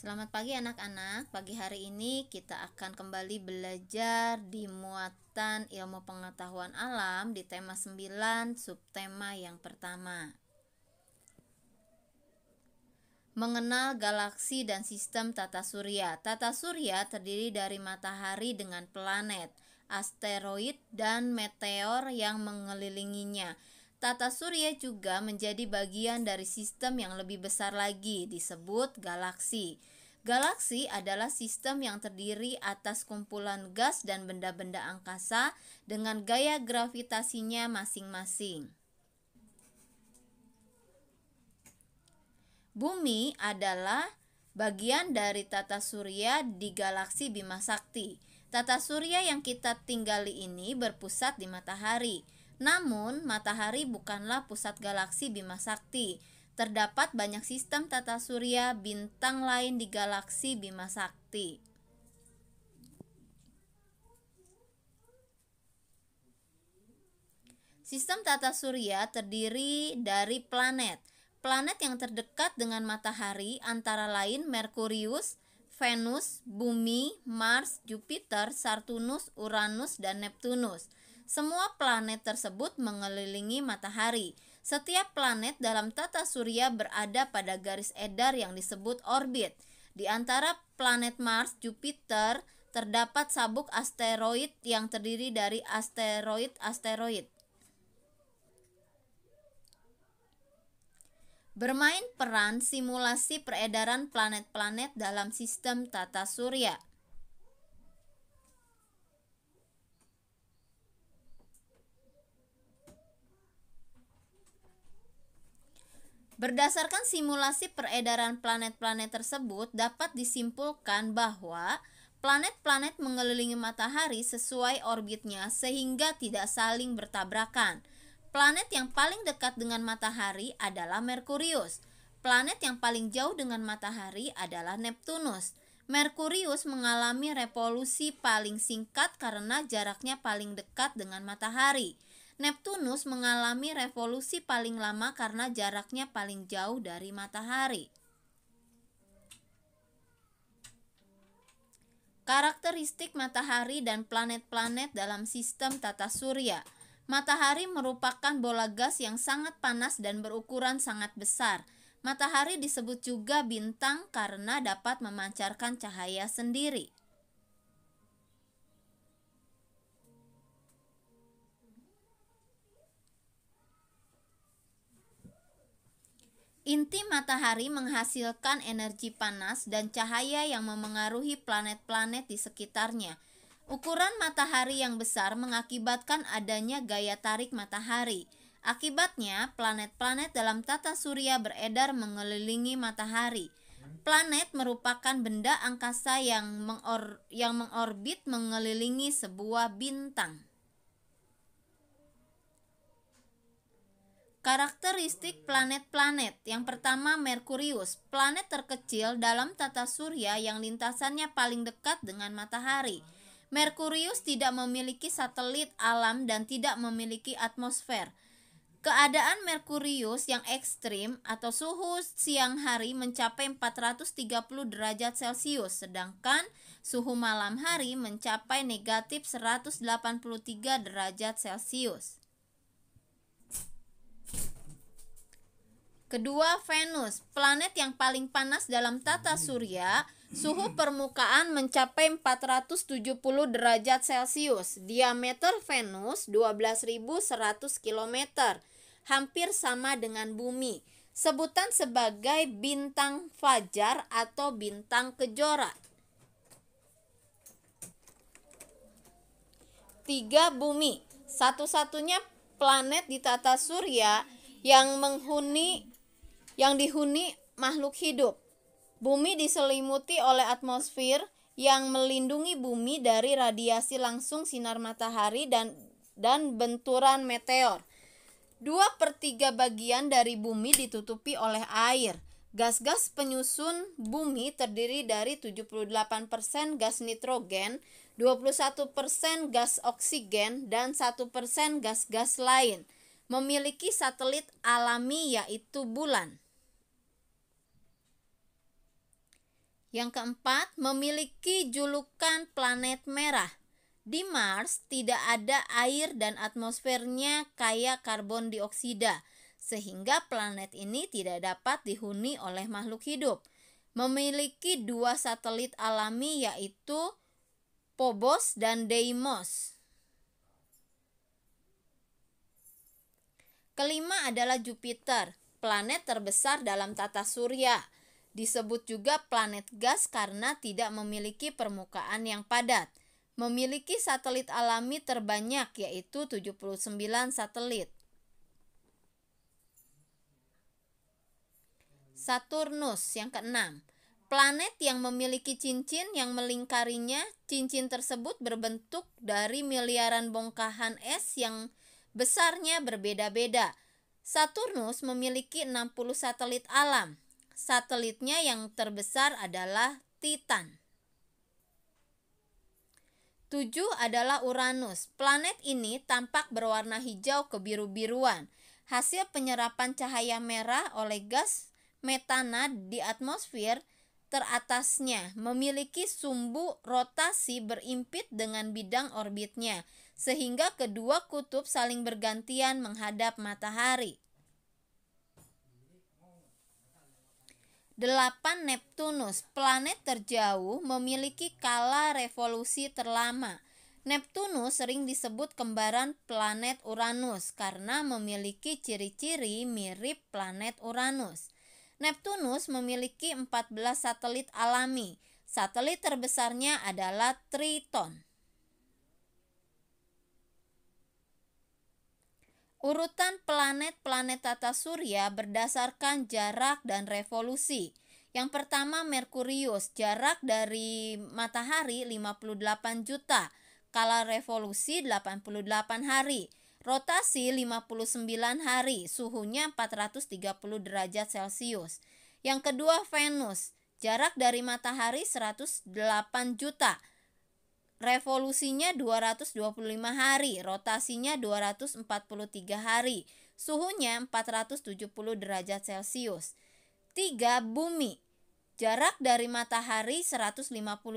Selamat pagi anak-anak. Pagi hari ini kita akan kembali belajar di muatan ilmu pengetahuan alam di tema 9, subtema yang pertama. Mengenal galaksi dan sistem tata surya. Tata surya terdiri dari matahari dengan planet, asteroid, dan meteor yang mengelilinginya. Tata surya juga menjadi bagian dari sistem yang lebih besar lagi, disebut galaksi. Galaksi adalah sistem yang terdiri atas kumpulan gas dan benda-benda angkasa dengan gaya gravitasinya masing-masing. Bumi adalah bagian dari tata surya di galaksi Bima Sakti. Tata surya yang kita tinggali ini berpusat di matahari. Namun, matahari bukanlah pusat galaksi Bima Sakti. Terdapat banyak sistem tata surya bintang lain di galaksi Bima Sakti. Sistem tata surya terdiri dari planet. Planet yang terdekat dengan matahari antara lain Merkurius, Venus, Bumi, Mars, Jupiter, Saturnus, Uranus, dan Neptunus. Semua planet tersebut mengelilingi matahari. Setiap planet dalam tata surya berada pada garis edar yang disebut orbit. Di antara planet Mars, Jupiter, terdapat sabuk asteroid yang terdiri dari asteroid-asteroid. Bermain peran simulasi peredaran planet-planet dalam sistem tata surya. Berdasarkan simulasi peredaran planet-planet tersebut, dapat disimpulkan bahwa planet-planet mengelilingi matahari sesuai orbitnya sehingga tidak saling bertabrakan. Planet yang paling dekat dengan matahari adalah Merkurius. Planet yang paling jauh dengan matahari adalah Neptunus. Merkurius mengalami revolusi paling singkat karena jaraknya paling dekat dengan matahari. Neptunus mengalami revolusi paling lama karena jaraknya paling jauh dari matahari. Karakteristik matahari dan planet-planet dalam sistem tata surya. Matahari merupakan bola gas yang sangat panas dan berukuran sangat besar. Matahari disebut juga bintang karena dapat memancarkan cahaya sendiri. Inti matahari menghasilkan energi panas dan cahaya yang memengaruhi planet-planet di sekitarnya. Ukuran matahari yang besar mengakibatkan adanya gaya tarik matahari. Akibatnya, planet-planet dalam tata surya beredar mengelilingi matahari. Planet merupakan benda angkasa yang mengorbit mengelilingi sebuah bintang. Karakteristik planet-planet. Yang pertama, Merkurius, planet terkecil dalam tata surya yang lintasannya paling dekat dengan matahari. Merkurius tidak memiliki satelit alam dan tidak memiliki atmosfer. Keadaan Merkurius yang ekstrim atau suhu siang hari mencapai 430 derajat Celcius, sedangkan suhu malam hari mencapai negatif 183 derajat Celcius. Kedua, Venus, planet yang paling panas dalam tata surya. Suhu permukaan mencapai 470 derajat Celcius. Diameter Venus 12.100 km, hampir sama dengan Bumi. Sebutan sebagai bintang fajar atau bintang kejora. 3. Bumi, satu-satunya planet di tata surya yang dihuni makhluk hidup. Bumi diselimuti oleh atmosfer yang melindungi bumi dari radiasi langsung sinar matahari dan benturan meteor. 2/3 bagian dari bumi ditutupi oleh air. Gas-gas penyusun bumi terdiri dari 78% gas nitrogen, 21% gas oksigen, dan 1% gas-gas lain. Memiliki satelit alami yaitu bulan. Yang keempat, memiliki julukan planet merah. Di Mars tidak ada air dan atmosfernya kaya karbon dioksida, sehingga planet ini tidak dapat dihuni oleh makhluk hidup. Memiliki 2 satelit alami, yaitu Phobos dan Deimos. Kelima adalah Jupiter, planet terbesar dalam tata surya. Disebut juga planet gas karena tidak memiliki permukaan yang padat. Memiliki satelit alami terbanyak, yaitu 79 satelit. Saturnus yang keenam, planet yang memiliki cincin yang melingkarinya. Cincin tersebut berbentuk dari miliaran bongkahan es yang besarnya berbeda-beda. Saturnus memiliki 60 satelit alam. Satelitnya yang terbesar adalah Titan. 7 adalah Uranus. Planet ini tampak berwarna hijau kebiru-biruan, hasil penyerapan cahaya merah oleh gas metana di atmosfer teratasnya. Memiliki sumbu rotasi berimpit dengan bidang orbitnya, sehingga kedua kutub saling bergantian menghadap matahari. 8 Neptunus, planet terjauh, memiliki skala revolusi terlama. Neptunus sering disebut kembaran planet Uranus karena memiliki ciri-ciri mirip planet Uranus. Neptunus memiliki 14 satelit alami. Satelit terbesarnya adalah Triton. Urutan planet-planet tata surya berdasarkan jarak dan revolusi. Yang pertama Merkurius, jarak dari matahari 58 juta, skala revolusi 88 hari, rotasi 59 hari, suhunya 430 derajat Celcius. Yang kedua Venus, jarak dari matahari 108 juta, revolusinya 225 hari, rotasinya 243 hari, suhunya 470 derajat Celcius. 3. Bumi, jarak dari matahari 150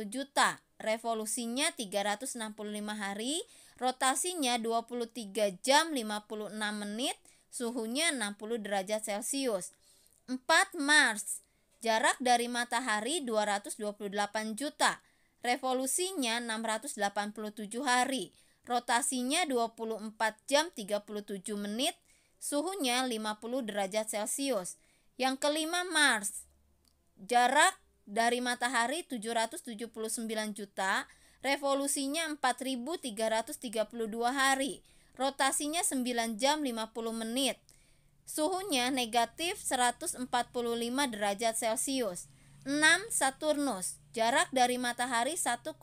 juta, revolusinya 365 hari, rotasinya 23 jam 56 menit, suhunya 60 derajat Celcius. 4. Mars, jarak dari matahari 228 juta, revolusinya 687 hari, rotasinya 24 jam 37 menit, suhunya 50 derajat Celcius. Yang kelima Mars, jarak dari matahari 779 juta, revolusinya 4332 hari, rotasinya 9 jam 50 menit, suhunya negatif 145 derajat Celcius. 6. Saturnus, jarak dari matahari 1,4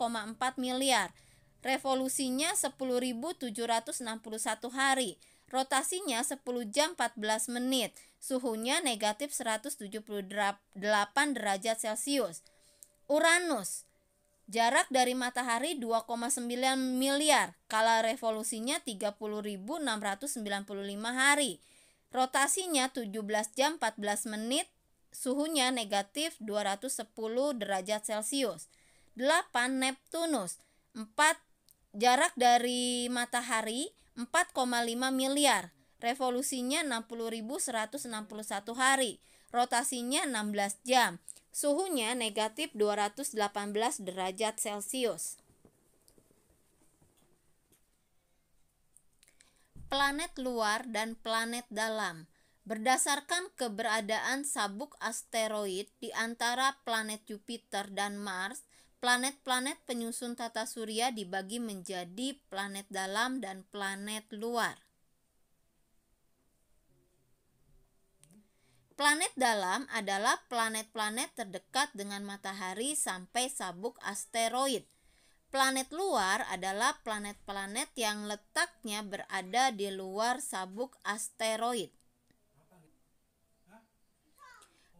miliar, revolusinya 10.761 hari, rotasinya 10 jam 14 menit, suhunya negatif 178 derajat Celcius. Uranus, jarak dari matahari 2,9 miliar, skala revolusinya 30.695 hari, rotasinya 17 jam 14 menit, suhunya negatif 210 derajat Celcius. 8. Neptunus, jarak dari matahari 4,5 miliar, revolusinya 60.161 hari, rotasinya 16 jam, suhunya negatif 218 derajat Celcius. Planet luar dan planet dalam. Berdasarkan keberadaan sabuk asteroid di antara planet Jupiter dan Mars, planet-planet penyusun tata surya dibagi menjadi planet dalam dan planet luar. Planet dalam adalah planet-planet terdekat dengan matahari sampai sabuk asteroid. Planet luar adalah planet-planet yang letaknya berada di luar sabuk asteroid.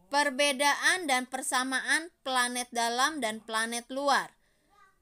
Perbedaan dan persamaan planet dalam dan planet luar.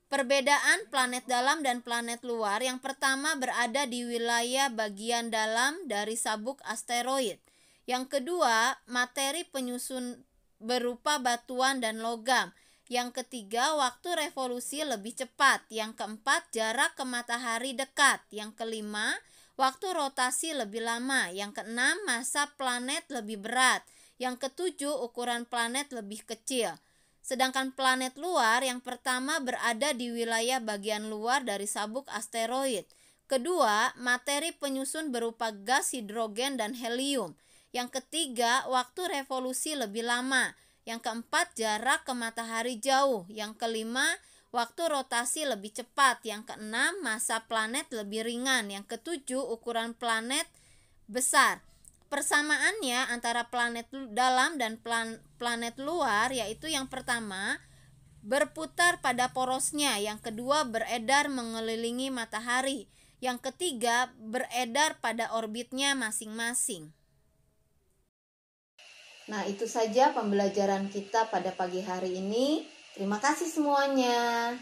Perbedaan planet dalam dan planet luar yang pertama berada di wilayah bagian dalam dari sabuk asteroid. Yang kedua, materi penyusun berupa batuan dan logam. Yang ketiga, waktu revolusi lebih cepat. Yang keempat, jarak ke matahari dekat. Yang kelima, waktu rotasi lebih lama. Yang keenam, massa planet lebih berat. Yang ketujuh, ukuran planet lebih kecil. Sedangkan planet luar yang pertama berada di wilayah bagian luar dari sabuk asteroid. Kedua, materi penyusun berupa gas hidrogen dan helium. Yang ketiga, waktu revolusi lebih lama. Yang keempat, jarak ke matahari jauh. Yang kelima, waktu rotasi lebih cepat. Yang keenam, massa planet lebih ringan. Yang ketujuh, ukuran planet besar. Persamaannya antara planet dalam dan planet luar yaitu yang pertama berputar pada porosnya, yang kedua beredar mengelilingi matahari, yang ketiga beredar pada orbitnya masing-masing. Nah, itu saja pembelajaran kita pada pagi hari ini. Terima kasih semuanya.